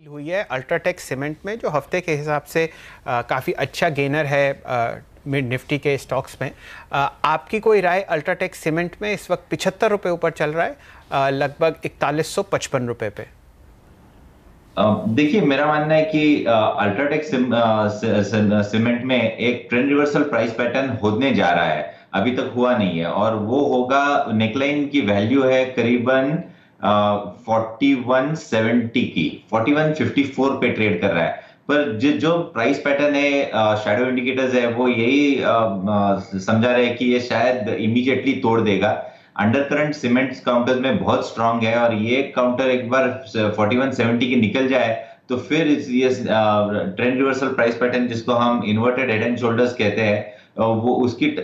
हुई है UltraTech cement में, जो हफ्ते के हिसाब से काफ़ी अच्छा गेनर है मिड निफ्टी के स्टॉक्स में। आपकी कोई राय? अल्ट्राटेक सीमेंट में इस वक्त 75 रुपये ऊपर चल रहा है, लगभग 4155 रुपये पे। देखिए, मेरा मानना है कि अल्ट्राटेक सीमेंट में एक ट्रेंड रिवर्सल प्राइस पैटर्न होने जा रहा है। अभी तक हुआ नहीं है और वो होगा। नेकलाइन की वैल्यू है करीबन 4170 की, 4154 पे ट्रेड कर रहा है। पर जो प्राइस पैटर्न है, शैडो इंडिकेटर्स है, वो यही समझा रहे हैं कि ये शायद इमीडिएटली तोड़ देगा। अंडर करंट सीमेंट काउंटर में बहुत स्ट्रांग है और ये काउंटर एक बार 4170 की निकल जाए तो फिर ये ट्रेंड रिवर्सल प्राइस पैटर्न, जिसको हम इन्वर्टेड हेड एंड शोल्डर्स कहते हैं, वो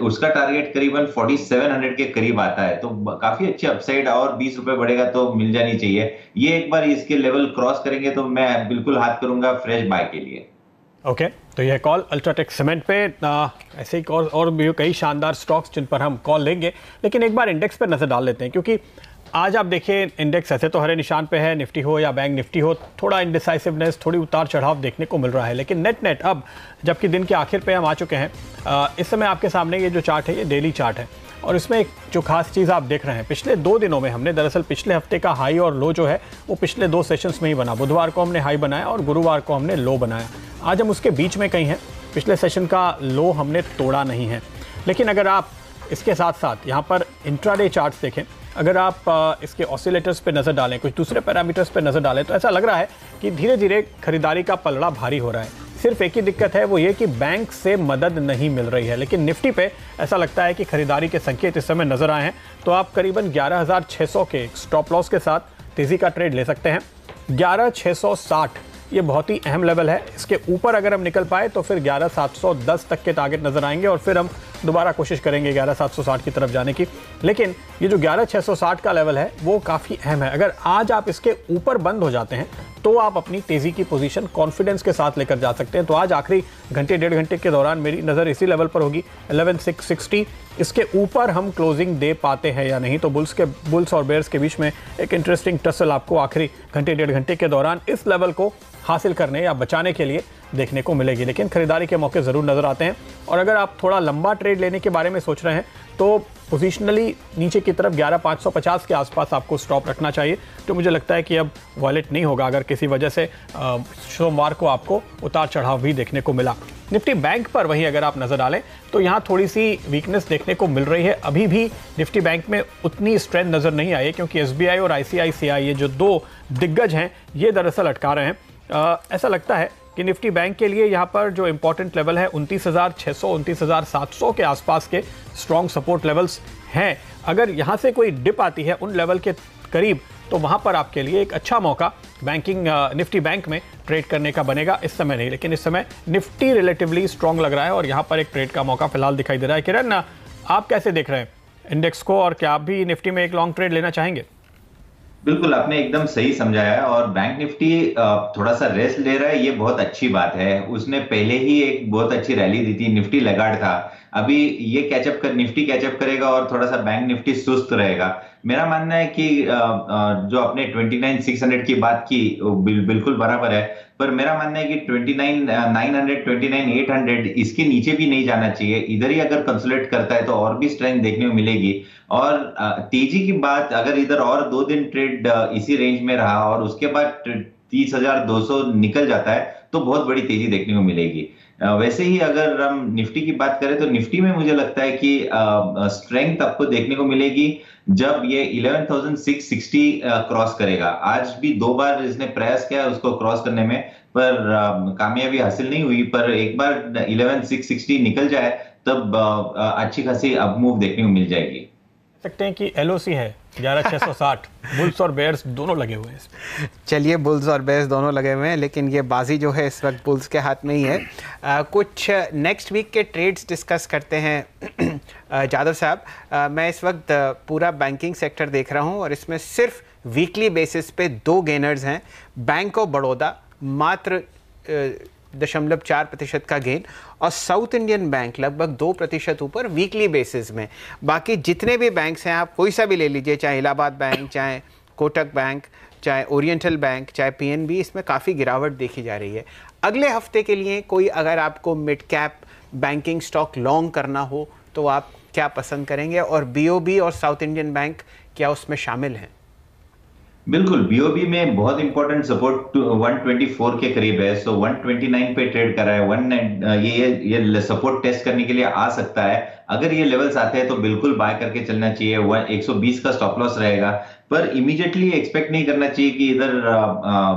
उसका टारगेट करीबन 4700 के करीब आता है। तो काफी अच्छी अपसाइड, और 20 रुपए बढ़ेगा तो मिल जानी चाहिए। ये एक बार इसके लेवल क्रॉस करेंगे तो मैं बिल्कुल हाथ करूंगा फ्रेश बाय के लिए। ओके, तो यह कॉल अल्ट्राटेक सीमेंट पे। ऐसे ही और भी कई शानदार स्टॉक्स जिन पर हम कॉल लेंगे, लेकिन एक बार इंडेक्स पर नजर डाल लेते हैं, क्योंकि आज आप देखिए इंडेक्स ऐसे तो हरे निशान पे है, निफ्टी हो या बैंक निफ्टी हो, थोड़ा इंडिसाइसिवनेस, थोड़ी उतार चढ़ाव देखने को मिल रहा है। लेकिन नेट अब जबकि दिन के आखिर पे हम आ चुके हैं, इस समय आपके सामने ये जो चार्ट है ये डेली चार्ट है, और इसमें एक जो खास चीज़ आप देख रहे हैं, पिछले 2 दिनों में हमने दरअसल पिछले हफ्ते का हाई और लो जो है वो पिछले 2 सेशंस में ही बना। बुधवार को हमने हाई बनाया और गुरुवार को हमने लो बनाया। आज हम उसके बीच में कहीं हैं, पिछले सेशन का लो हमने तोड़ा नहीं है। लेकिन अगर आप इसके साथ साथ यहाँ पर इंट्राडे चार्ट्स देखें, अगर आप इसके ऑसिलेटर्स पे नज़र डालें, कुछ दूसरे पैरामीटर्स पे नज़र डालें, तो ऐसा लग रहा है कि धीरे धीरे खरीदारी का पलड़ा भारी हो रहा है। सिर्फ एक ही दिक्कत है, वो ये कि बैंक से मदद नहीं मिल रही है। लेकिन निफ्टी पे ऐसा लगता है कि खरीदारी के संकेत इस समय नजर आए हैं। तो आप करीबन 11600 के स्टॉप लॉस के साथ तेजी का ट्रेड ले सकते हैं। 11660 ये बहुत ही अहम लेवल है। इसके ऊपर अगर हम निकल पाए तो फिर 11710 तक के टारगेट नजर आएंगे और फिर हम दोबारा कोशिश करेंगे 11760 की तरफ जाने की। लेकिन ये जो 11660 का लेवल है वो काफ़ी अहम है। अगर आज आप इसके ऊपर बंद हो जाते हैं तो आप अपनी तेज़ी की पोजीशन कॉन्फिडेंस के साथ लेकर जा सकते हैं। तो आज आखिरी घंटे 1.5 घंटे के दौरान मेरी नज़र इसी लेवल पर होगी, 11660। इसके ऊपर हम क्लोजिंग दे पाते हैं या नहीं, तो बुल्स और बेयर्स के बीच में एक इंटरेस्टिंग टसल आपको आखिरी घंटे 1.5 घंटे के दौरान इस लेवल को हासिल करने या बचाने के लिए देखने को मिलेगी। लेकिन खरीदारी के मौके ज़रूर नज़र आते हैं। और अगर आप थोड़ा लंबा ट्रेड लेने के बारे में सोच रहे हैं तो पोजिशनली नीचे की तरफ 11550 के आसपास आपको स्टॉप रखना चाहिए। तो मुझे लगता है कि अब वॉलेट नहीं होगा अगर किसी वजह से सोमवार को आपको उतार चढ़ाव भी देखने को मिला। निफ्टी बैंक पर वहीं अगर आप नज़र डालें तो यहाँ थोड़ी सी वीकनेस देखने को मिल रही है। अभी भी निफ्टी बैंक में उतनी स्ट्रेंथ नज़र नहीं आई है, क्योंकि SBI और ICICI ये जो 2 दिग्गज हैं ये दरअसल अटका रहे हैं। ऐसा लगता है कि निफ्टी बैंक के लिए यहाँ पर जो इंपॉर्टेंट लेवल है 29,600 29,700 के आसपास के स्ट्रॉन्ग सपोर्ट लेवल्स हैं। अगर यहाँ से कोई डिप आती है उन लेवल के करीब तो वहाँ पर आपके लिए एक अच्छा मौका निफ्टी बैंक में ट्रेड करने का बनेगा। इस समय नहीं, लेकिन इस समय निफ्टी रिलेटिवली स्ट्रॉन्ग लग रहा है और यहाँ पर एक ट्रेड का मौका फिलहाल दिखाई दे रहा है। किरण, आप कैसे देख रहे हैं इंडेक्स को, और क्या आप भी निफ्टी में एक लॉन्ग ट्रेड लेना चाहेंगे? बिल्कुल, आपने एकदम सही समझाया है। और बैंक निफ्टी थोड़ा सा रेस्ट ले रहा है, ये बहुत अच्छी बात है। उसने पहले ही एक बहुत अच्छी रैली दी थी, निफ्टी लगाड़ था। अभी ये निफ्टी कैचअप करेगा और थोड़ा सा बैंक निफ्टी सुस्त रहेगा। मेरा मानना है कि जो आपने 29,600 की बात की बिल्कुल बराबर है, पर मेरा मानना है कि 29,900 29,800 इसके नीचे भी नहीं जाना चाहिए। इधर ही अगर कंसोलिडेट करता है तो और भी स्ट्रेंथ देखने को मिलेगी। और तेजी की बात, अगर इधर और 2 दिन ट्रेड इसी रेंज में रहा और उसके बाद 30,200 निकल जाता है तो बहुत बड़ी तेजी देखने को मिलेगी। वैसे ही अगर हम निफ्टी की बात करें तो निफ्टी में मुझे लगता है कि स्ट्रेंथ आपको देखने को मिलेगी जब ये 11,660 क्रॉस करेगा। आज भी 2 बार इसने प्रयास किया उसको क्रॉस करने में, पर कामयाबी हासिल नहीं हुई। पर एक बार 11,660 निकल जाए तब अच्छी खासी अप मूव देखने को मिल जाएगी। सकते हैं कि LOC है 11660। बुल्स और बेयर्स दोनों लगे हुए हैं। चलिए, बुल्स और बेयर्स दोनों लगे हुए हैं, लेकिन ये बाजी जो है इस वक्त बुल्स के हाथ में ही है। कुछ नेक्स्ट वीक के ट्रेड्स डिस्कस करते हैं। जादव साहब, मैं इस वक्त पूरा बैंकिंग सेक्टर देख रहा हूँ और इसमें सिर्फ वीकली बेसिस पे 2 गेनर्स हैं। बैंक ऑफ बड़ौदा मात्र 0.4% का गेन, और साउथ इंडियन बैंक लगभग 2% ऊपर वीकली बेसिस में। बाकी जितने भी बैंक्स हैं, आप कोई सा भी ले लीजिए, चाहे इलाहाबाद बैंक, चाहे कोटक बैंक, चाहे ओरिएंटल बैंक, चाहे पीएनबी, इसमें काफ़ी गिरावट देखी जा रही है। अगले हफ्ते के लिए कोई अगर आपको mid cap banking stock long करना हो तो आप क्या पसंद करेंगे, और बीओबी और साउथ इंडियन बैंक क्या उसमें शामिल हैं? बिल्कुल, बीओबी में बहुत इंपॉर्टेंट सपोर्ट 124 के करीब है, सो 129 पे ट्रेड कर रहा है। 19 ये सपोर्ट टेस्ट करने के लिए आ सकता है। अगर ये लेवल्स आते हैं तो बिल्कुल बाय करके चलना चाहिए। 120 का स्टॉप लॉस रहेगा, पर इमीडिएटली एक्सपेक्ट नहीं करना चाहिए कि इधर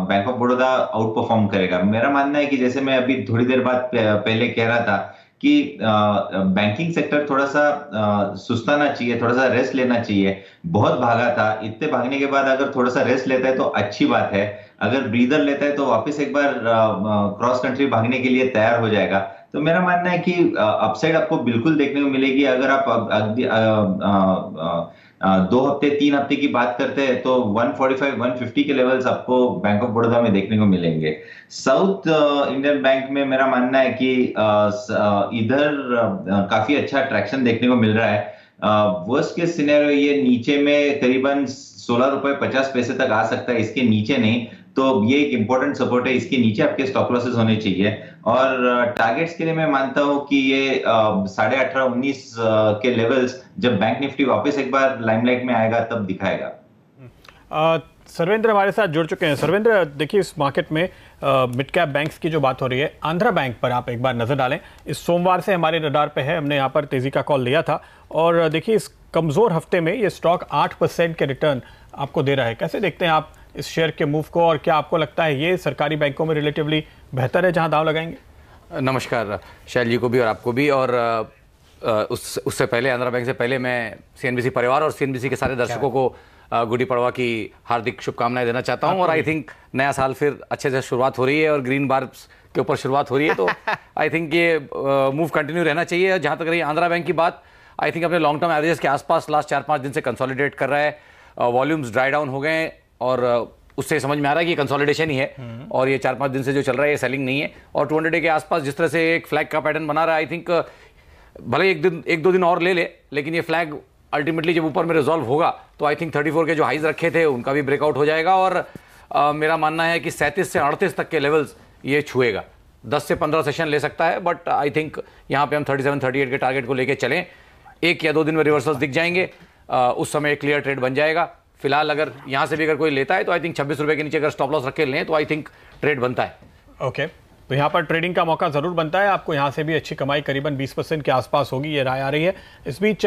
bank of Baroda out perform करेगा। मेरा मानना है कि जैसे मैं अभी थोड़ी देर बाद पहले कह रहा था कि बैंकिंग सेक्टर थोड़ा सा सुस्ताना चाहिए, थोड़ा सा रेस्ट लेना चाहिए। बहुत भागा था, इतने भागने के बाद अगर थोड़ा सा रेस्ट लेता है तो अच्छी बात है। अगर ब्रीदर लेता है तो वापस एक बार क्रॉस कंट्री भागने के लिए तैयार हो जाएगा। तो मेरा मानना है कि अपसाइड आपको बिल्कुल देखने को मिलेगी। अगर आप 2 हफ्ते 3 हफ्ते की बात करते हैं तो 145 150 के लेवल्स आपको बैंक ऑफ बड़ौदा में देखने को मिलेंगे। साउथ इंडियन बैंक में मेरा मानना है कि इधर काफी अच्छा ट्रैक्शन देखने को मिल रहा है। वर्स्ट केस सिनेरियो ये नीचे में करीबन 16 रुपए 50 पैसे तक आ सकता है, इसके नीचे नहीं। तो ये एक इंपॉर्टेंट सपोर्ट है, इसके नीचे आपके स्टॉप लॉसेस होने चाहिए। और टारगेट्स के लिए मैं मानता हूं कि ये 18.5-19 के लेवल्स जब बैंक निफ्टी वापस एक बार लाइमलाइट में आएगा तब दिखाएगा। सर्वेंद्र हमारे साथ जुड़ चुके हैं। सर्वेंद्र, देखिए इस मार्केट में मिड कैप बैंक्स की जो बात हो रही है, आंध्रा बैंक पर आप एक बार नजर डालें। इस सोमवार से हमारे रडार पे है, हमने यहाँ पर तेजी का कॉल लिया था, और देखिए इस कमजोर हफ्ते में ये स्टॉक 8% के रिटर्न आपको दे रहा है। कैसे देखते हैं आप इस शेयर के मूव को, और क्या आपको लगता है ये सरकारी बैंकों में रिलेटिवली बेहतर है जहां दाव लगाएंगे? नमस्कार शैल जी को भी और आपको भी, और उससे पहले आंध्रा बैंक से पहले मैं सीएनबीसी परिवार और सीएनबीसी के सारे दर्शकों को गुड़ी पड़वा की हार्दिक शुभकामनाएं देना चाहता हूं। और आई थिंक नया साल फिर अच्छे से शुरुआत हो रही है और ग्रीन बार्स के ऊपर शुरुआत हो रही है, तो आई थिंक ये मूव कंटिन्यू रहना चाहिए। जहां तक रही आंध्रा बैंक की बात, आई थिंक अपने लॉन्ग टर्म एवरेजेस के आसपास लास्ट 4-5 दिन से कंसोलिडेट कर रहा है। वॉल्यूम्स ड्राई डाउन हो गए और उससे समझ में आ रहा है कि कंसोलिडेशन ही है, और ये 4-5 दिन से जो चल रहा है ये सेलिंग नहीं है। और 200 डे के आसपास जिस तरह से एक फ्लैग का पैटर्न बना रहा है, आई थिंक भले एक दो दिन और ले ले, लेकिन ये फ्लैग अल्टीमेटली जब ऊपर में रिजॉल्व होगा तो आई थिंक 34 के जो हाइज रखे थे उनका भी ब्रेकआउट हो जाएगा। और मेरा मानना है कि 37 से 38 तक के लेवल्स ये छुएगा। 10 से 15 सेशन ले सकता है, बट आई थिंक यहाँ पे हम 37-38 के टारगेट को लेके चलें। 1 या 2 दिन में रिवर्सल्स दिख जाएंगे, उस समय एक क्लियर ट्रेड बन जाएगा। फिलहाल अगर यहाँ से भी अगर कोई लेता है तो आई थिंक 26 रुपए के नीचे अगर स्टॉप लॉस रख के लें तो आई थिंक ट्रेड बनता है। ओके, तो यहाँ पर ट्रेडिंग का मौका जरूर बनता है आपको। यहाँ से भी अच्छी कमाई करीबन 20% के आसपास होगी, ये राय आ रही है। इस बीच